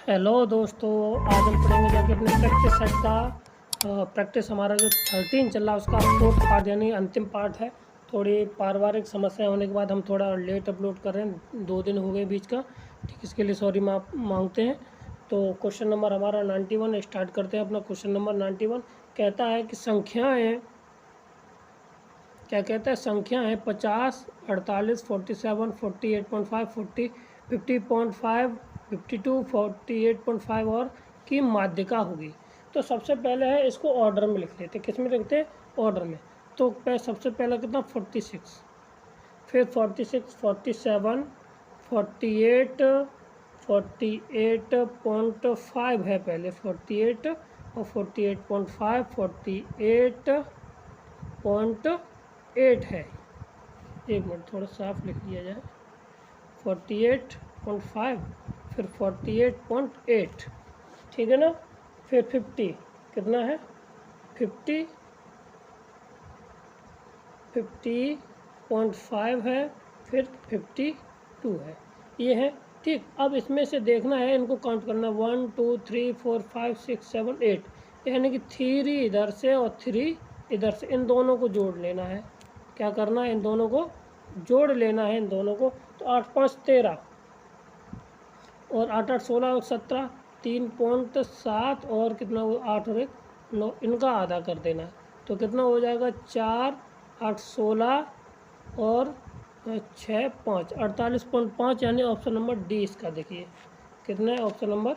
Hello दोस्तों, आज हम पढ़ेंगे जाके अपने प्रैक्टिस सेट का प्रैक्टिस हमारा जो 13 चल रहा है उसका 4th पार्ट यानी अंतिम पार्ट है। थोड़ी पारिवारिक समस्या होने के बाद हम थोड़ा लेट अपलोड कर रहे हैं, 2 दिन हो गए बीच का। ठीक, इसके लिए सॉरी मांगते हैं। तो क्वेश्चन नंबर हमारा 91 स्टार्ट करते हैं। अपना क्वेश्चन नंबर 91 कहता है कि संख्याएँ क्या कहता है, संख्याएँ 50, 48, 47, 48.5, 50.5, 52, 48.5 और की माध्यिका होगी। तो सबसे पहले है इसको ऑर्डर में लिख लेते हैं। किस में लिखते हैं? ऑर्डर में। तो सबसे पहले कितना 46, फिर 46, 47, 48, 48.5 है पहले 48 और 48.5, 48.8 है। एक मिनट थोड़ा साफ लिख लिया जाए। 48.5 फिर 48.8, ठीक है ना। फिर 50 कितना है? 50.5 है, फिर 52 है, ये है। ठीक, अब इसमें से देखना है, इनको काउंट करना 1 2 3 4 5 6 7 8, यानी कि 3 इधर से और 3 इधर से, इन दोनों को जोड़ लेना है। क्या करना है? इन दोनों को जोड़ लेना है, इन दोनों को। तो 8 5 13 और 8 8 16 और 17, 3.7 और कितना 8 और 1 9, इनका आधा कर देना है। तो कितना हो जाएगा? 4 8 16 और 6 5 48.5, यानी ऑप्शन नंबर डी इसका देखिए कितना है। ऑप्शन नंबर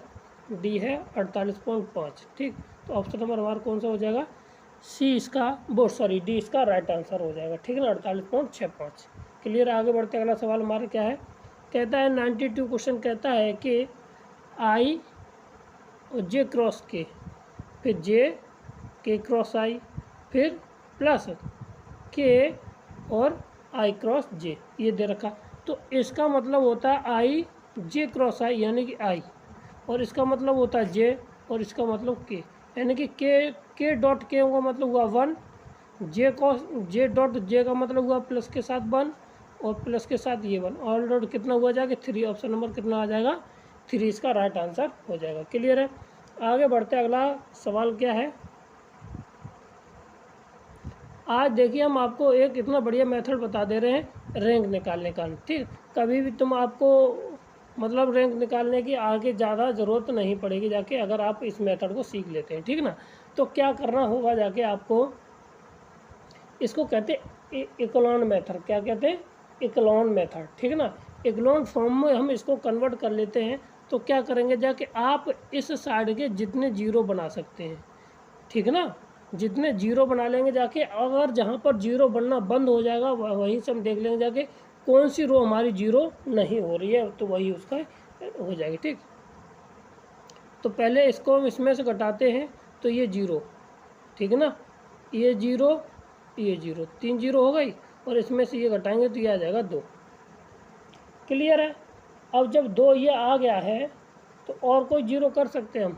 डी है 48.5। ठीक, तो ऑप्शन नंबर हमारा कौन सा हो जाएगा? सी इसका, डी इसका राइट आंसर हो जाएगा। ठीक है ना, 48.65। क्लियर। आगे बढ़ते अगला सवाल हमारा क्या है, कहता है 92 क्वेश्चन कहता है कि आई और जे क्रॉस के, फिर जे के क्रॉस आई, फिर प्लस के और आई क्रॉस जे, ये दे रखा। तो इसका मतलब होता है आई जे क्रॉस आई यानी कि आई, और इसका मतलब होता है जे, और इसका मतलब के, यानी कि के डॉट के का मतलब हुआ 1, जे डॉट जे का मतलब हुआ प्लस के साथ 1 और प्लस के साथ ये 1, ऑल डॉट कितना हुआ जाएगा 3। ऑप्शन नंबर कितना आ जाएगा? 3 इसका राइट आंसर हो जाएगा। क्लियर है। आगे बढ़ते अगला सवाल क्या है। आज देखिए हम आपको एक इतना बढ़िया मेथड बता दे रहे हैं रैंक निकालने का। ठीक, कभी भी तुम आपको मतलब रैंक निकालने की आगे ज़्यादा ज़रूरत नहीं पड़ेगी जाके, अगर आप इस मेथड को सीख लेते हैं। ठीक ना, तो क्या करना होगा जाके आपको, इसको कहते हैं इकोलॉन मेथड। क्या कहते हैं? इकोलॉन मेथड। ठीक है ना, इकोलॉन फॉर्म में हम इसको कन्वर्ट कर लेते हैं। तो क्या करेंगे जाके, आप इस साइड के जितने जीरो बना सकते हैं, ठीक है ना, जितने जीरो बना लेंगे जाके, अगर जहाँ पर जीरो बनना बंद हो जाएगा वहीं से हम देख लेंगे जाके कौन सी रो हमारी जीरो नहीं हो रही है, तो वही उसका हो जाएगी। ठीक, तो पहले इसको हम इसमें से घटाते हैं, तो ये जीरो, ठीक है ना, ये जीरो, ये जीरो, 3 जीरो हो गई, और इसमें से ये घटाएंगे तो ये आ जाएगा 2। क्लियर है। अब जब 2 ये आ गया है तो और कोई जीरो कर सकते हैं हम,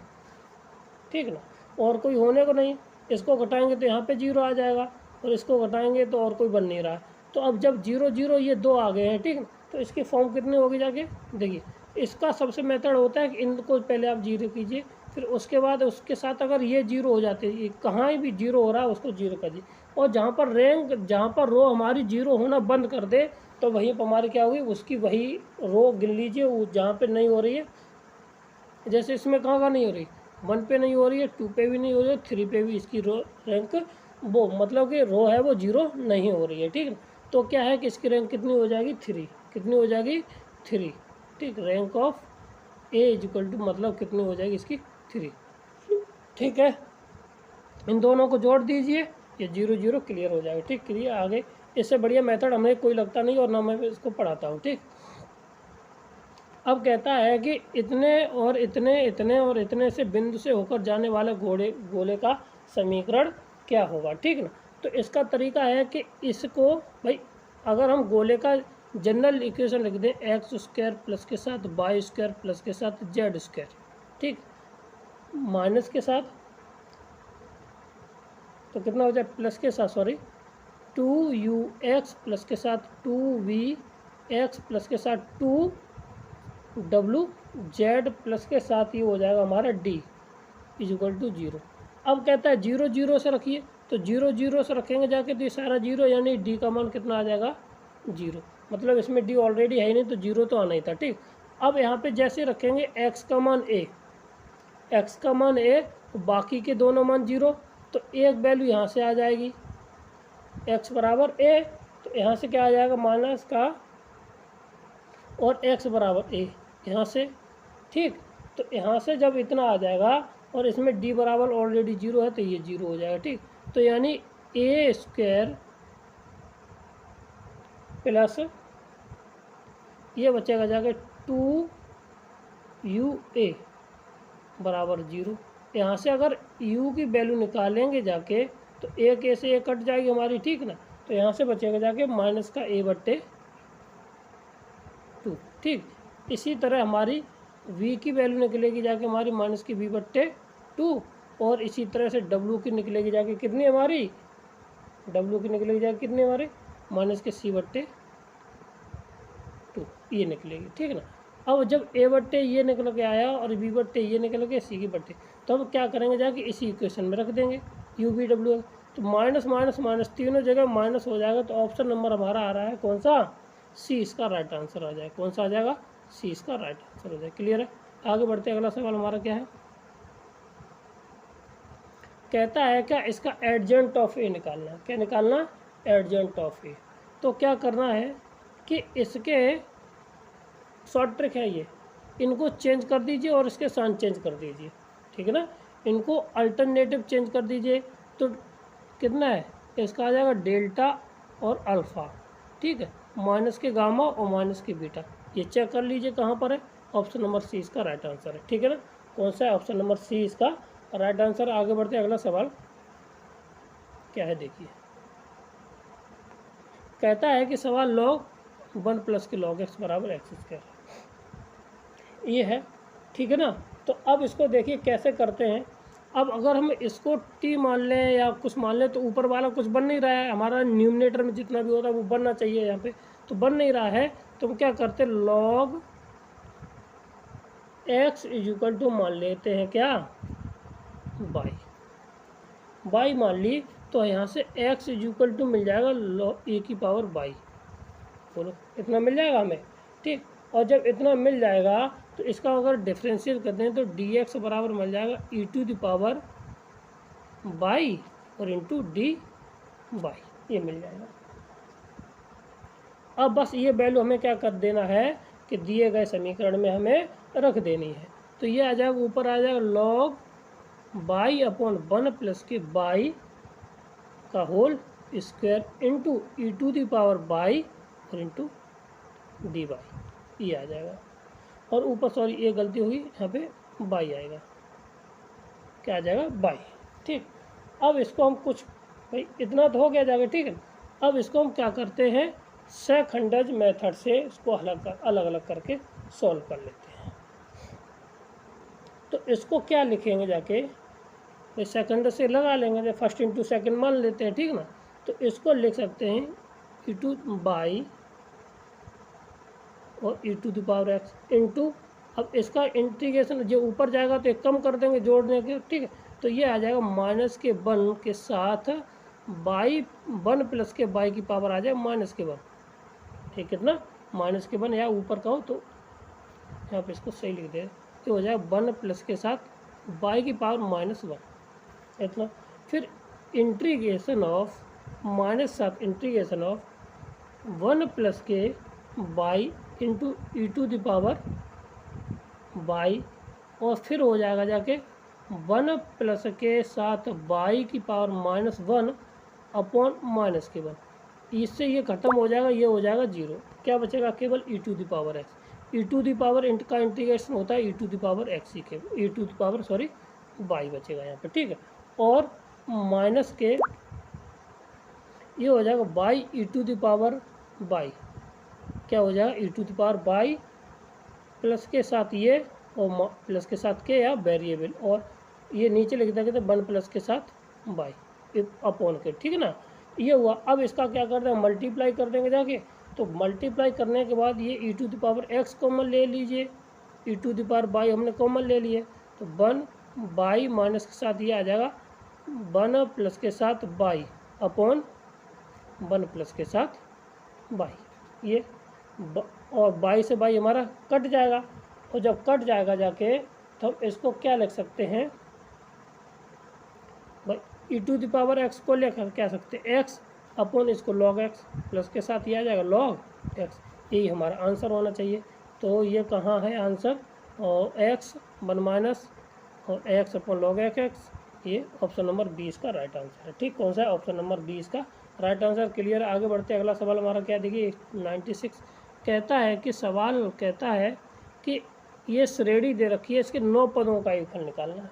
ठीक ना, और कोई होने को नहीं। इसको घटाएंगे तो यहाँ पे जीरो आ जाएगा, और इसको घटाएंगे तो और कोई बन नहीं रहा। तो अब जब 0 0 ये 2 आ गए हैं, ठीक है, तो इसकी फॉर्म कितनी होगी जाके देखिए। इसका सबसे मेथड होता है कि इनको पहले आप जीरो कीजिए, फिर उसके बाद उसके साथ अगर ये जीरो हो जाते हैं, कहाँ भी जीरो हो रहा है उसको जीरो कर दीजिए, और जहाँ पर रो हमारी जीरो होना बंद कर दे तो वहीं पर हमारी क्या होगी, उसकी वही रो गिन लीजिए वो जहाँ पर नहीं हो रही है। जैसे इसमें कहाँ नहीं हो रही, 1 पे नहीं हो रही है, 2 पे भी नहीं हो रही है, 3 पे भी इसकी रो रैंक वो मतलब कि रो है वो जीरो नहीं हो रही है। ठीक है, तो क्या है कि इसकी रैंक कितनी हो जाएगी 3, कितनी हो जाएगी 3। ठीक, rank of A equal to मतलब कितनी हो जाएगी इसकी 3। ठीक है, इन दोनों को जोड़ दीजिए, ये 0 0 क्लियर हो जाएगा। ठीक, क्लियर। आगे इससे बढ़िया मेथड हमें कोई लगता नहीं और ना मैं इसको पढ़ाता हूँ। ठीक, अब कहता है कि इतने और इतने इतने और इतने से बिंदु से होकर जाने वाले गोले का समीकरण क्या होगा। ठीक ना, तो इसका तरीका है कि इसको भाई अगर हम गोले का जनरल इक्वेशन लिख दें, एक्स स्क्वायर प्लस के साथ वाई स्क्वायर प्लस के साथ जेड स्क्वायर, ठीक, माइनस के साथ, तो कितना हो जाए प्लस के साथ, सॉरी 2ux प्लस के साथ 2v एक्स प्लस के साथ 2w जेड प्लस के साथ ये हो जाएगा हमारा डी इज इक्वल टू 0। अब कहता है 0 0 से रखिए, तो 0 0 से रखेंगे जाके तो ये सारा 0, यानी डी का मान कितना आ जाएगा 0। मतलब इसमें डी ऑलरेडी है ही नहीं तो 0 तो आना ही था, ठीक। अब यहाँ पे जैसे रखेंगे एक्स का मान ए, एक्स का मान ए, तो बाकी के दोनों मान 0, तो एक वैल्यू यहाँ से आ जाएगी एक्स बराबर ए, तो यहाँ से क्या आ जाएगा माइनस का, और एक्स बराबर ए यहाँ से, ठीक। तो यहाँ से जब इतना आ जाएगा और इसमें डी बराबर ऑलरेडी 0 है तो ये 0 हो जाएगा, ठीक। तो यानी ए स्क्वायर प्लस ये बचेगा जाके 2u बराबर 0। यहाँ से अगर u की वैल्यू निकालेंगे जाके तो एक ए से एक कट जाएगी हमारी, ठीक ना। तो यहाँ से बचेगा जाके माइनस का a/2, ठीक। इसी तरह हमारी v की वैल्यू निकलेगी जाके हमारी माइनस की v/2, और इसी तरह से w की निकलेगी जाके कितनी हमारी, w की निकलेगी जाके कितनी हमारी माइनस के c/2 ये निकलेगी, ठीक ना। अब जब a/2 ये निकल के आया और b/2 ये निकल के c की बट्टे, तो अब क्या करेंगे जाके इसी इक्वेशन में रख देंगे u v w, तो माइनस माइनस माइनस तीनों जगह माइनस हो जाएगा। तो ऑप्शन नंबर हमारा आ रहा है कौन सा, सी इसका राइट आंसर आ जाएगा। कौन सा आ जाएगा, सी इसका राइट आंसर हो जाएगा। क्लियर है। आगे बढ़ते हैं, अगला सवाल हमारा क्या है, कहता है क्या इसका एडजेंट ऑफ ए निकालना है। क्या निकालना, एडजेंट ऑफ ए। तो क्या करना है कि इसके शॉर्ट ट्रिक है ये, इनको चेंज कर दीजिए और इसके साइन चेंज कर दीजिए, ठीक है ना। इनको अल्टरनेटिव चेंज कर दीजिए तो कितना है, इसका आ जाएगा डेल्टा और अल्फ़ा, ठीक है, माइनस के गामा और माइनस के बीटा। ये चेक कर लीजिए कहाँ पर है, ऑप्शन नंबर सी इसका राइट आंसर है, ठीक है ना। कौन सा है, ऑप्शन नंबर सी इसका राइट आंसर। आगे बढ़ते हैं, अगला सवाल क्या है देखिए, कहता है कि सवाल log 1 प्लस के log x बराबर x स्क्वायर ये है, ठीक है ना। तो अब इसको देखिए कैसे करते हैं। अब अगर हम इसको t मान लें या कुछ मान लें तो ऊपर वाला कुछ बन नहीं रहा है, हमारा न्यूमरेटर में जितना भी होता है वो बनना चाहिए, यहाँ पे तो बन नहीं रहा है। तो हम क्या करते हैं, log x is equal to मान लेते हैं क्या, बाई मान ली, तो यहाँ से x इज इक्वल टू मिल जाएगा a की पावर बाई, बोलो इतना मिल जाएगा हमें, ठीक। और जब इतना मिल जाएगा तो इसका अगर डिफरेंशियल करते हैं तो dx बराबर मिल जाएगा e to the power y और इंटू डी बाई, ये मिल जाएगा। अब बस ये वैल्यू हमें क्या कर देना है कि दिए गए समीकरण में हमें रख देनी है। तो ये आ जाएगा, ऊपर आ जाएगा log बाई अपॉन 1 प्लस के बाई का whole square into e to the power y और इंटू डी बाई, ये आ जाएगा। और ऊपर सॉरी ये गलती हुई, यहाँ पे बाई आएगा, क्या आ जाएगा बाई, ठीक। अब इसको हम कुछ, भाई इतना तो हो गया जाएगा, ठीक है। अब इसको हम क्या करते हैं, सेकंडज मेथड से इसको अलग अलग करके सॉल्व कर लेते हैं। तो इसको क्या लिखेंगे जाके, सेकंड से लगा लेंगे, फर्स्ट इंटू सेकंड मान लेते हैं, ठीक ना। तो इसको लिख सकते हैं ई टू बाई और e to the power x into, अब इसका इंटीग्रेशन जो ऊपर जाएगा तो एक कम कर देंगे जोड़ने के, ठीक है। तो ये आ जाएगा माइनस के 1 के साथ बाई 1 प्लस के बाई की पावर आ जाए माइनस के 1, ठीक, कितना माइनस के 1, या ऊपर का हो तो यहाँ पे इसको सही लिख दे, तो हो जाएगा 1 प्लस के साथ बाई की पावर -1 इतना। फिर इंटीग्रेशन ऑफ माइनस साथ इंटीग्रेशन ऑफ 1 प्लस के y into e to the power y, और फिर हो जाएगा जाके 1 प्लस के साथ बाई की पावर -1 अपॉन माइनस के 1। इससे ये ख़त्म हो जाएगा, ये हो जाएगा 0। क्या बचेगा, केवल e to the power x. E to the power का इंटीग्रेशन होता है e to the power x ही, के e to the power sorry y बचेगा यहाँ पे, ठीक है। और माइनस के ये हो जाएगा y e to the power y, क्या हो जाएगा e to the power y plus के साथ ये और प्लस के साथ के या वेरिएबल, और ये नीचे लिख देंगे तो 1 प्लस के साथ बाई अपॉन के, ठीक है ना। ये हुआ। अब इसका क्या करते हैं, मल्टीप्लाई कर देंगे जाके। तो मल्टीप्लाई करने के बाद ये e to the power x common ले लीजिए, e to the power y हमने कॉमन ले लिए, तो 1 बाई माइनस के साथ ये आ जाएगा 1 प्लस के साथ बाई अपॉन 1 प्लस के साथ बाई। ये और बाई से बाई हमारा कट जाएगा, और जब कट जाएगा जाके तो हम इसको क्या लिख सकते हैं भाई, ई टू द पावर एक्स को लेकर क्या सकते हैं एक्स अपॉन इसको लॉग एक्स प्लस के साथ ये आ जाएगा लॉग एक्स। यही हमारा आंसर होना चाहिए। तो ये कहाँ है आंसर, और एक्स 1 माइनस और एक्स अपॉन लॉग एक्स, ये ऑप्शन नंबर 20 का राइट आंसर है। ठीक, कौन सा है, ऑप्शन नंबर 20 का राइट आंसर। क्लियर। आगे बढ़ते अगला सवाल हमारा क्या, देखिए 96 कहता है कि सवाल कहता है कि ये श्रेणी दे रखी है, इसके 9 पदों का योगफल निकालना है।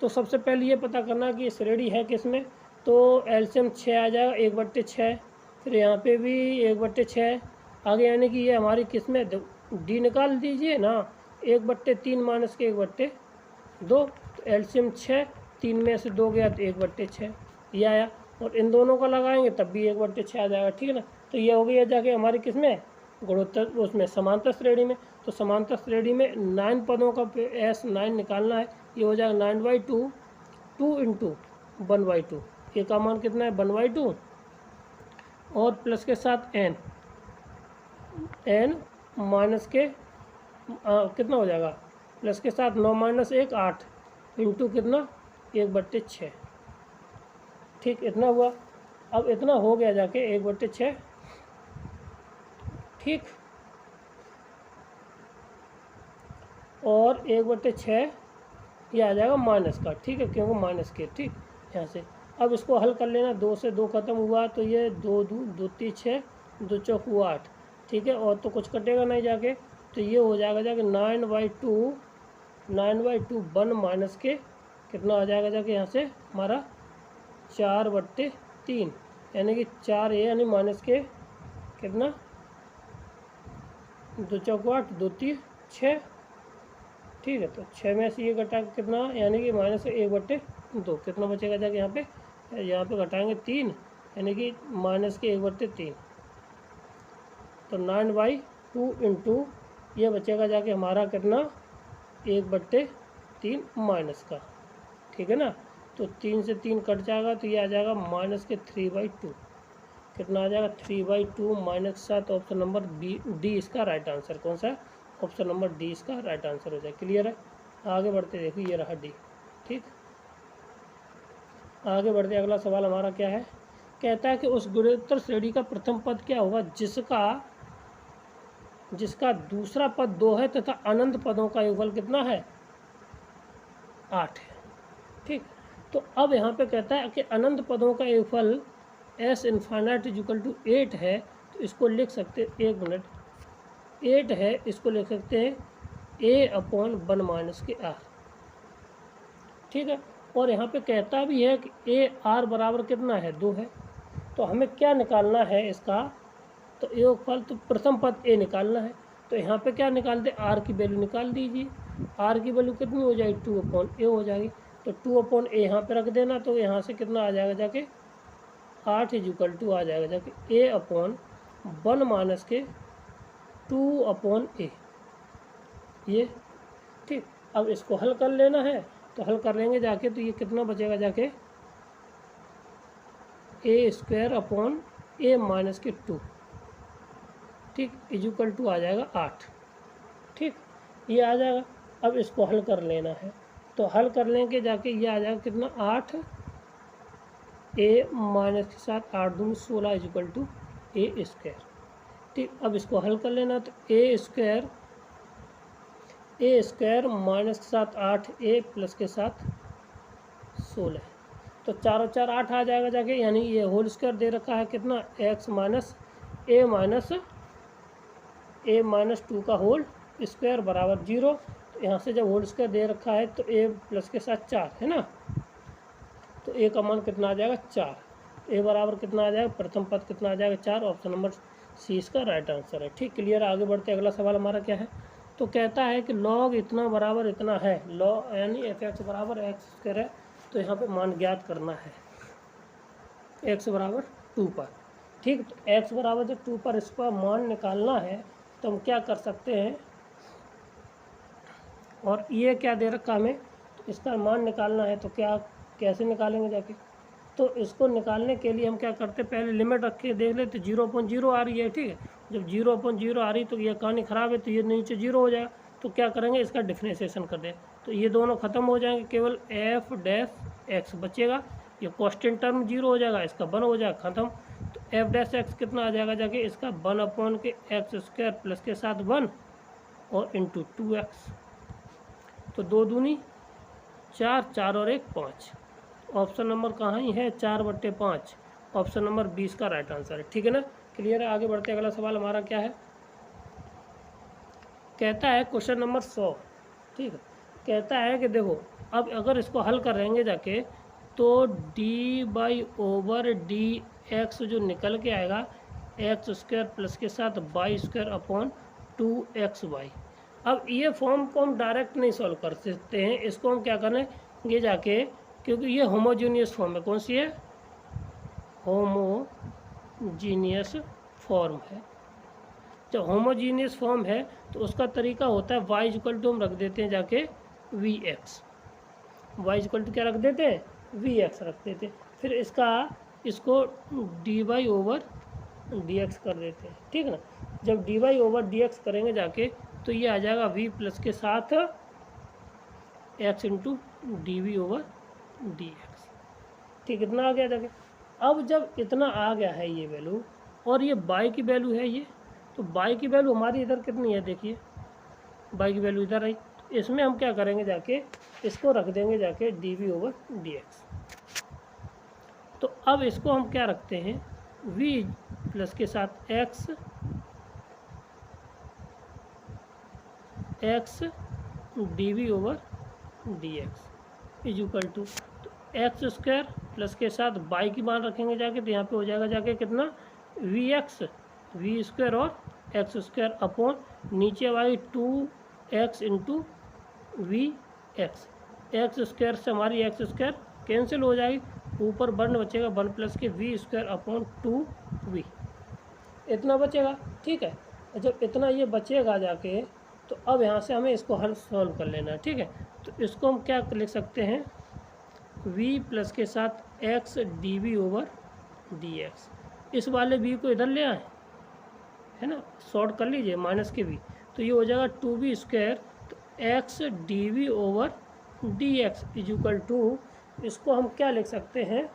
तो सबसे पहले ये पता करना कि ये श्रेणी है किसमें, तो एलसीएम 6 आ जाएगा 1/6, फिर यहाँ पे भी 1/6 आगे, यानी कि ये हमारी किसमें डी निकाल दीजिए ना, 1/3 माइनस के 1/2, तो एलसीएम 6, 3 में से 2 गया तो 1/6 ये आया, और इन दोनों का लगाएंगे तब भी 1/6 आ जाएगा। ठीक है ना, तो ये हो गया जाके हमारी किसमें गुणोत्तर उसमें समांतर श्रेणी में। तो समांतर श्रेणी में 9 पदों का S9 निकालना है, ये हो जाएगा 9/2 2 इंटू 1/2, ये का मान कितना है 1/2, और प्लस के साथ n माइनस के कितना हो जाएगा, प्लस के साथ 9 माइनस 1 8 इंटू कितना 1/6। ठीक, इतना हुआ। अब इतना हो गया जाके 1/6। ठीक, और 1/6 ये आ जाएगा माइनस का। ठीक है, क्योंकि माइनस के, ठीक यहाँ से। अब इसको हल कर लेना, 2 से 2 खत्म हुआ तो ये 2 2 3 6 2 चौक हुआ 8। ठीक है, और तो कुछ कटेगा नहीं जाके, तो ये हो जाएगा जाके 9/2 1 माइनस के कितना आ जाएगा जाके यहाँ से हमारा 4/3, यानी कि 4 यानी माइनस के कितना 2 चौक 8 2 3 6। ठीक है, तो 6 में से ये घटा कितना, यानी कि माइनस 1/2, कितना बचेगा जाके यहाँ पे घटाएंगे 3, यानी कि माइनस के 1/3, तो 9/2 इंटू ये बचेगा जाके हमारा कितना 1/3 माइनस का। ठीक है ना, तो 3 से 3 कट जाएगा तो ये आ जाएगा माइनस के 3/2, कितना आ जाएगा 3/2 माइनस 7। ऑप्शन नंबर डी इसका राइट आंसर। कौन सा है, ऑप्शन नंबर डी इसका राइट आंसर हो जाए। क्लियर है। आगे बढ़ते देखो, ये रहा डी। ठीक, आगे बढ़ते अगला सवाल हमारा क्या है, कहता है कि उस गुणोत्तर श्रेणी का प्रथम पद क्या होगा जिसका दूसरा पद 2 है तथा अनंत पदों का योगफल कितना है 8 है। ठीक, तो अब यहाँ पे कहता है कि अनंत पदों का योगफल S इन्फाइनाइट इक्वल टू 8 है, तो इसको लिख सकते हैं, 1 मिनट, 8 है, इसको लिख सकते हैं A/1 माइनस के R। ठीक है, और यहाँ पे कहता भी है कि AR बराबर कितना है 2 है, तो हमें क्या निकालना है इसका, तो योगफल, तो प्रथम पद A निकालना है, तो यहाँ पे क्या निकालते, R की वैल्यू निकाल दीजिए। R की वैल्यू कितनी हो जाएगी 2/A हो जाएगी, तो 2/A यहाँ पे रख देना, तो यहाँ से कितना आ जाएगा जाके 8 = आ जाएगा जाके A/1 माइनस के 2/A ये। ठीक, अब इसको हल कर लेना है, तो हल कर लेंगे जाके, तो ये कितना बचेगा जाके A² माइनस के 2। ठीक, = आ जाएगा 8। ठीक, ये आ जाएगा। अब इसको हल कर लेना है, तो हल कर लेंगे जाके ये आ जाएगा कितना 8 A माइनस के साथ 8 दूनी 16 = A²। ठीक, अब इसको हल कर लेना, तो A² माइनस के साथ 8A प्लस के साथ 16, तो 4 और 4 8 आ जाएगा जाके, यानी ये होल स्क्वायर दे रखा है कितना x माइनस A माइनस 2 का होल स्क्वायर बराबर 0। तो यहाँ से जब होल स्क्वायर दे रखा है तो A प्लस के साथ 4 है ना, तो A का मान कितना आ जाएगा 4। A बराबर कितना आ जाएगा, प्रथम पद कितना आ जाएगा 4। ऑप्शन नंबर सी इसका राइट आंसर है। ठीक, क्लियर। आगे बढ़ते अगला सवाल हमारा क्या है, तो कहता है कि log इतना बराबर इतना है, log यानी fx बराबर x² है, तो यहाँ पे मान ज्ञात करना है x बराबर 2 पर। ठीक, तो x बराबर जब 2 पर इसका मान निकालना है, तो हम क्या कर सकते हैं, और ये क्या दे रखा हमें, तो इसका मान निकालना है। तो क्या कैसे निकालेंगे जाके, तो इसको निकालने के लिए हम क्या करते हैं, पहले लिमिट रख के देख लेते। 0.0 आ रही है, ठीक है। जब 0.0 आ रही तो ये कहानी ख़राब है, तो ये नीचे 0 हो जाएगा। तो क्या करेंगे, इसका डिफरेंशिएशन कर दें, तो ये दोनों ख़त्म हो जाएंगे, केवल एफ डैश एक्स बचेगा। ये कांस्टेंट टर्म 0 हो जाएगा, इसका 1 हो जाएगा, ख़त्म। तो एफ डैश एक्स कितना आ जाएगा जाके, इसका 1 के एक्स स्क्वायर प्लस के साथ 1 और इंटू 2x। तो 2 दूनी 4, 4 और 1 5। ऑप्शन नंबर कहाँ ही है, 4/5। ऑप्शन नंबर 20 का राइट आंसर है, ठीक है ना। क्लियर है, आगे बढ़ते हैं। अगला सवाल हमारा क्या है, कहता है क्वेश्चन नंबर 100, ठीक है। कहता है कि देखो, अब अगर इसको हल करेंगे जाके, तो d//dx जो निकल के आएगा एक्स स्क्वायर प्लस के साथ वाई स्क्वायर अपॉन 2xy। अब ये फॉर्म को हम डायरेक्ट नहीं सॉल्व कर सकते हैं, इसको हम क्या करेंगे जाके, क्योंकि ये होमोजीनियस फॉर्म है। कौन सी है, होमोजीनियस फॉर्म है। जब होमोजीनियस फॉर्म है तो उसका तरीका होता है y इक्वल टू हम रख देते हैं जाके vx। y इक्वल टू क्या रख देते हैं, vx रख देते हैं। फिर इसको dy/dx कर देते हैं, ठीक है ना। जब dy/dx करेंगे जाके, तो ये आ जाएगा v प्लस के साथ x इंटू dv/dx, ठीक, इतना आ गया जाके। अब जब इतना आ गया है ये वैल्यू, और ये y की वैल्यू है ये, तो y की वैल्यू हमारी इधर कितनी है, देखिए y की वैल्यू इधर आई। इसमें हम क्या करेंगे जाके, इसको रख देंगे जाके dv/dx। तो अब इसको हम क्या रखते हैं, v प्लस के साथ x dv/dx is equal to x square plus के साथ y की मान रखेंगे जाके, तो यहाँ पे हो जाएगा जाके कितना, v स्क्वायर और एक्स स्क्वायर अपॉन नीचे वाली 2x into vx। X square से हमारी एक्स स्क्वायर कैंसिल हो जाएगी, ऊपर 1 बचेगा, 1 प्लस के v स्क्वायर अपॉन 2v, इतना बचेगा, ठीक है। जब इतना ये बचेगा जाके, तो अब यहाँ से हमें इसको हल सॉल्व कर लेना है, ठीक है। तो इसको हम क्या लिख सकते हैं, v प्लस के साथ x dv/dx। इस वाले v को इधर ले आए, है ना, शॉर्ट कर लीजिए, माइनस के v, तो ये हो जाएगा 2v स्क्वायर, तो x dv/dx is equal to, इसको हम क्या लिख सकते हैं,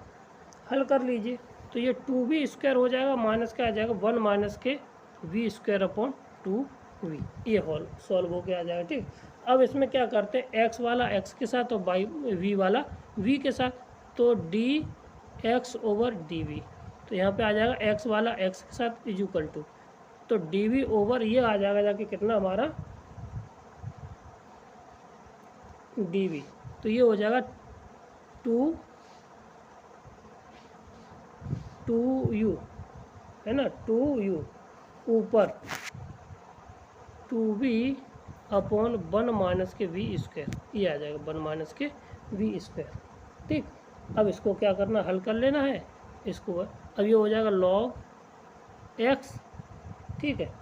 हल कर लीजिए, तो ये 2v स्क्वायर हो जाएगा, माइनस का आ जाएगा 1 माइनस के v स्क्वायर अपॉन 2v, ये हॉल सॉल्व हो के आ जाएगा, ठीक। अब इसमें क्या करते हैं, x वाला x के साथ और v वाला v के साथ, तो dx/dv, तो यहाँ पे आ जाएगा x वाला x के साथ इज इक्वल टू, तो dv ओवर ये आ जाएगा जाके कितना हमारा dv, तो ये हो जाएगा 2u, है ना, 2u ऊपर 2v अपॉन 1 माइनस के v स्क्वायर, ये आ जाएगा 1 माइनस के v स्क्वायर, ठीक। अब इसको क्या करना, हल कर लेना है इसको। अब ये हो जाएगा log x, ठीक है,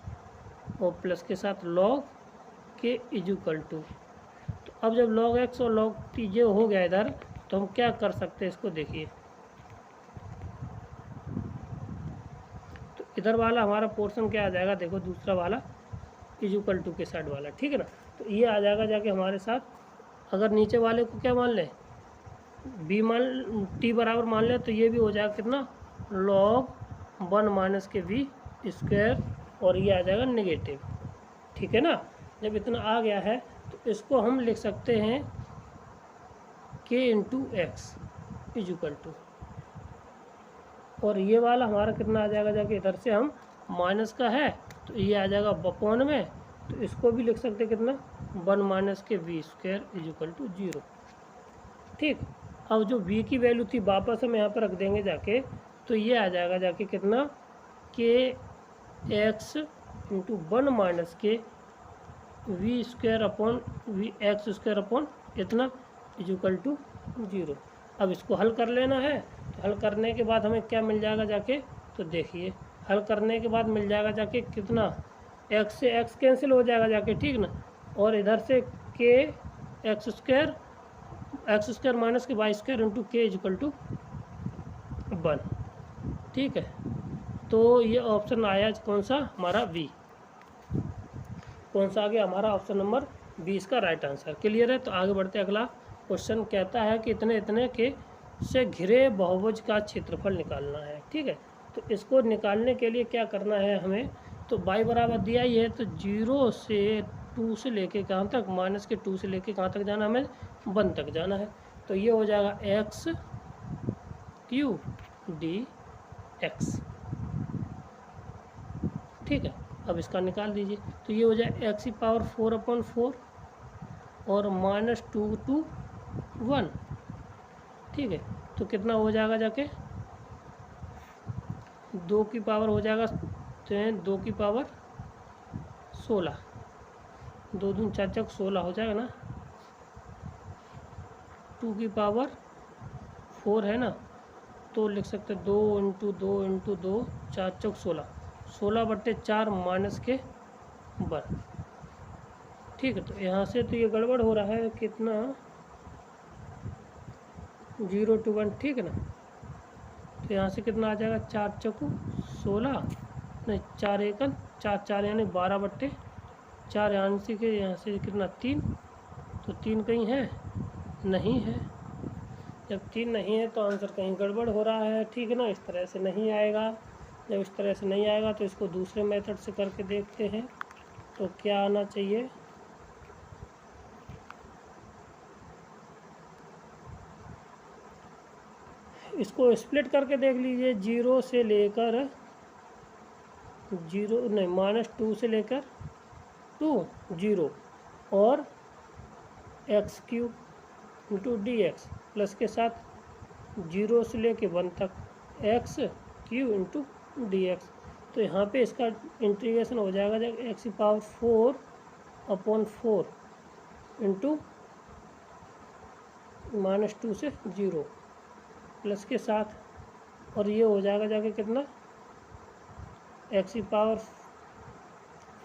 और प्लस के साथ log के इज इक्वल टू, तो अब जब log x और log t ये हो गया इधर, तो हम क्या कर सकते हैं, इसको देखिए, तो इधर वाला हमारा पोर्शन क्या आ जाएगा, देखो दूसरा वाला इज इक्वल टू के साइड वाला, ठीक है ना। तो ये आ जाएगा जाके हमारे साथ, अगर नीचे वाले को क्या मान लें, b मान t बराबर मान लें, तो ये भी हो जाएगा कितना, log 1 माइनस के v स्क्वायर, और ये आ जाएगा नेगेटिव, ठीक है ना। जब इतना आ गया है, तो इसको हम लिख सकते हैं k into x is equal to, और ये वाला हमारा कितना आ जाएगा जाके, इधर से हम माइनस का है, तो ये आ जाएगा अपॉन में, तो इसको भी लिख सकते हैं कितना, 1 माइनस के v square is equal to 0, ठीक। अब जो v की वैल्यू थी वापस हम यहाँ पर रख देंगे जाके, तो ये आ जाएगा जाके कितना, k x इंटू 1 माइनस के v square upon v x square upon इतना इज इक्वल टू 0। अब इसको हल कर लेना है, तो हल करने के बाद हमें क्या मिल जाएगा जाके, तो देखिए हल करने के बाद मिल जाएगा जाके कितना, x से x कैंसिल हो जाएगा जाके, ठीक ना, और इधर से के एक्स स्क्वायर माइनस के वाई स्क्वायर इंटू के इजकल टू 1। ठीक है, तो ये ऑप्शन आया कौन सा हमारा बी। कौन सा आ गया हमारा ऑप्शन नंबर 20 का राइट आंसर। क्लियर है। तो आगे बढ़ते अगला क्वेश्चन कहता है कि इतने इतने के से घिरे बहुभुज का क्षेत्रफल निकालना है। ठीक है, तो इसको निकालने के लिए क्या करना है हमें, तो y बराबर दिया ही है, तो 0 से 2 से लेके कहाँ तक, माइनस के 2 से लेके कहाँ तक जाना, हमें 1 तक जाना है। तो ये हो जाएगा एक्स क्यू डी एक्स। ठीक है, अब इसका निकाल दीजिए। तो ये हो जाए एक्स की पावर 4/4 और -2 to 1। ठीक है, तो कितना हो जाएगा जाके 2 की पावर हो जाएगा, तो 2 की पावर 16, 2 दूनी 4 चौक 16 हो जाएगा ना। 2 की पावर 4 है ना, तो लिख सकते 2 × 2 × 2 4 चौक 16, 16/4 माइनस के 1। ठीक है, तो यहाँ से तो ये गड़बड़ हो रहा है, कितना 0 to 1। ठीक है ना, तो यहाँ से कितना आ जाएगा 4 चौक 16, नहीं 4 एकन 4 4 यानी 12/4, यहाँ से कितना 3, तो 3 कहीं है नहीं है। जब 3 नहीं है तो आंसर कहीं गड़बड़ हो रहा है। ठीक है ना, इस तरह से नहीं आएगा। जब इस तरह से नहीं आएगा तो इसको दूसरे मेथड से करके देखते हैं, तो क्या आना चाहिए। इसको स्प्लिट करके देख लीजिए, 0 से लेकर 0 नहीं -2 से लेकर 2 0 और x³ × dx प्लस के साथ 0 से लेके 1 तक x³ × dx। तो यहाँ पे इसका इंटीग्रेशन हो जाएगा जब x की पावर 4/4 इंटू -2 से 0 प्लस के साथ, और ये हो जाएगा जाके कितना x की पावर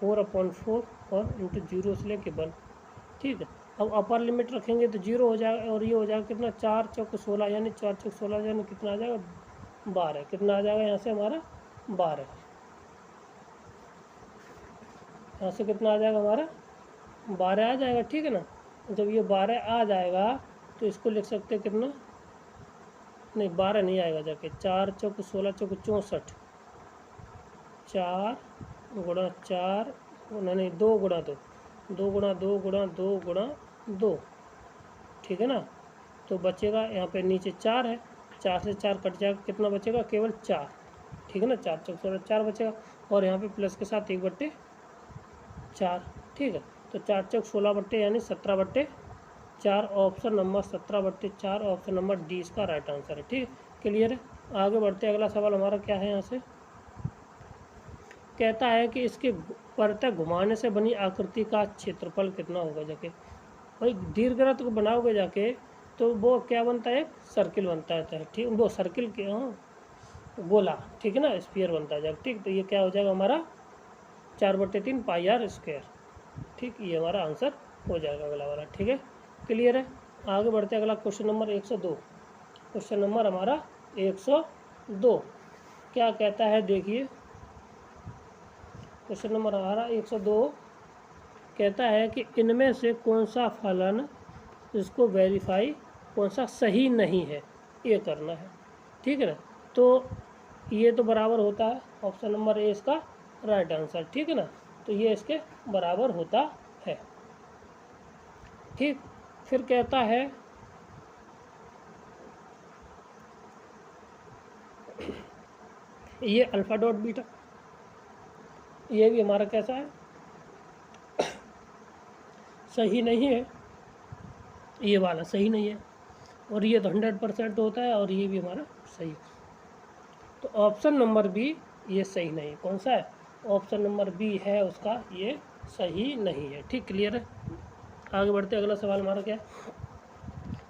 4/4 और इंटू 0 से लेके 1। ठीक है, अब अपर लिमिट रखेंगे तो 0 हो जाएगा, और ये हो जाएगा कितना 4 चौक 16 यानी 4 चौक 16 यानी कितना आ जाएगा 12। कितना आ जाएगा यहाँ से हमारा 12, यहाँ से कितना आ जाएगा हमारा 12 आ जाएगा। ठीक है ना, जब ये 12 आ जाएगा तो इसको लिख सकते हैं कितना, नहीं 12 नहीं आएगा जाके, 4 चौक 16 चौक 64, 4 × 4 नहीं 2 × 2 2 × 2 × 2 × 2। ठीक है ना, तो बचेगा यहाँ पे नीचे 4 है, 4 से 4 कट जाएगा, कितना बचेगा केवल 4। ठीक है ना, 4 चौक 16 4 बचेगा, और यहाँ पे प्लस के साथ 1/4। ठीक है, तो 4 चौक 16 यानी 17/4, option number 17/4 option number D इसका राइट आंसर है। ठीक, क्लियर है। आगे बढ़ते अगला सवाल हमारा क्या है, यहाँ से कहता है कि इसके परतः घुमाने से बनी आकृति का क्षेत्रफल कितना होगा जाके। भाई दीर्घवृत्त को बनाओगे जाके तो वो क्या बनता है, सर्किल बनता है। ठीक, वो सर्किल के गोला, ठीक है ना, स्फीयर बनता है जाके। ठीक, तो ये क्या हो जाएगा हमारा 4/3 πr²। ठीक, ये हमारा आंसर हो जाएगा अगला वाला। ठीक है, क्लियर है। आगे बढ़ते अगला क्वेश्चन नंबर 102। क्वेश्चन नंबर हमारा 102 क्या कहता है, देखिए क्वेश्चन नंबर हमारा 102 कहता है कि इनमें से कौन सा फलन इसको वेरीफाई, कौन सा सही नहीं है, ये करना है। ठीक है ना, तो ये तो बराबर होता है, ऑप्शन नंबर ए इसका राइट आंसर। ठीक है ना, तो ये इसके बराबर होता है। ठीक, फिर कहता है ये अल्फा डॉट बीटा, ये भी हमारा कैसा है, सही नहीं है, ये वाला सही नहीं है, और ये तो 100% होता है, और ये भी हमारा सही है। तो ऑप्शन नंबर बी ये सही नहीं है। कौन सा है, ऑप्शन नंबर बी है उसका, ये सही नहीं है। ठीक, क्लियर है। आगे बढ़ते अगला सवाल हमारा क्या है,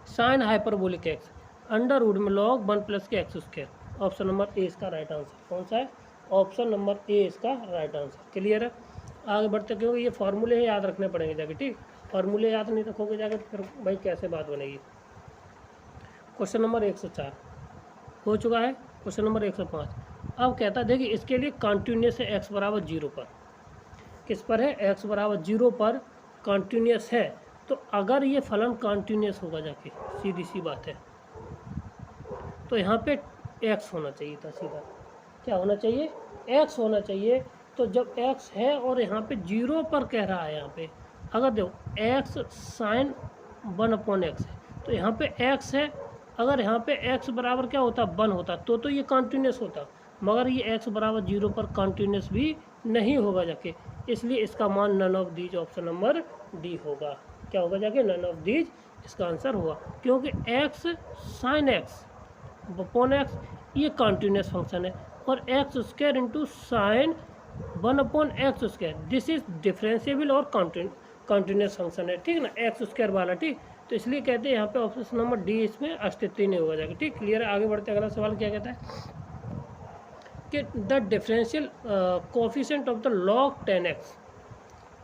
sine hyperbolic x under root में log 1 + के x²। ऑप्शन नंबर ए इसका राइट आंसर। कौन सा है, ऑप्शन नंबर ए इसका राइट आंसर। क्लियर है। आगे बढ़ते, क्योंकि ये फार्मूले याद रखने पड़ेंगे जाके। ठीक, फार्मूले याद नहीं रखोगे जाकर तो फिर भाई कैसे बात बनेगी। क्वेश्चन नंबर 104 हो चुका है। क्वेश्चन नंबर 105 अब कहता है देखिए इसके लिए कॉन्टिन्यूस है x बराबर 0 पर। किस पर है? x बराबर 0 पर कॉन्टिन्यूस है। तो अगर ये फलन कॉन्टिन्यूस होगा जाके, सीधी सी बात है, तो यहाँ पे x होना चाहिए था सीधा। क्या होना चाहिए? x होना चाहिए। तो जब x है और यहाँ पे 0 पर कह रहा है, यहाँ पे अगर देखो x साइन 1/x है, तो यहाँ पे x है। अगर यहाँ पे x बराबर क्या होता? 1 होता तो ये कॉन्टिन्यूस होता, मगर ये x बराबर 0 पर कॉन्टिन्यूस भी नहीं होगा जाके, इसलिए इसका मान none of these option number d होगा। क्या होगा जाके? नन ऑफ दीज इसका आंसर होगा, क्योंकि x sine x upon x ये कॉन्टिन्यूस फंक्शन है, और x square into sine 1/x², this is differentiable और कॉन्टिन्यूस फंक्शन है, ठीक ना, एक्स स्क्वायर वाला, ठीक। तो इसलिए कहते हैं यहाँ पे ऑप्शन नंबर डी इसमें अस्तित्व नहीं होगा जाएगा, ठीक। क्लियर है? आगे बढ़ते अगला सवाल क्या कहता है कि the differential coefficient of the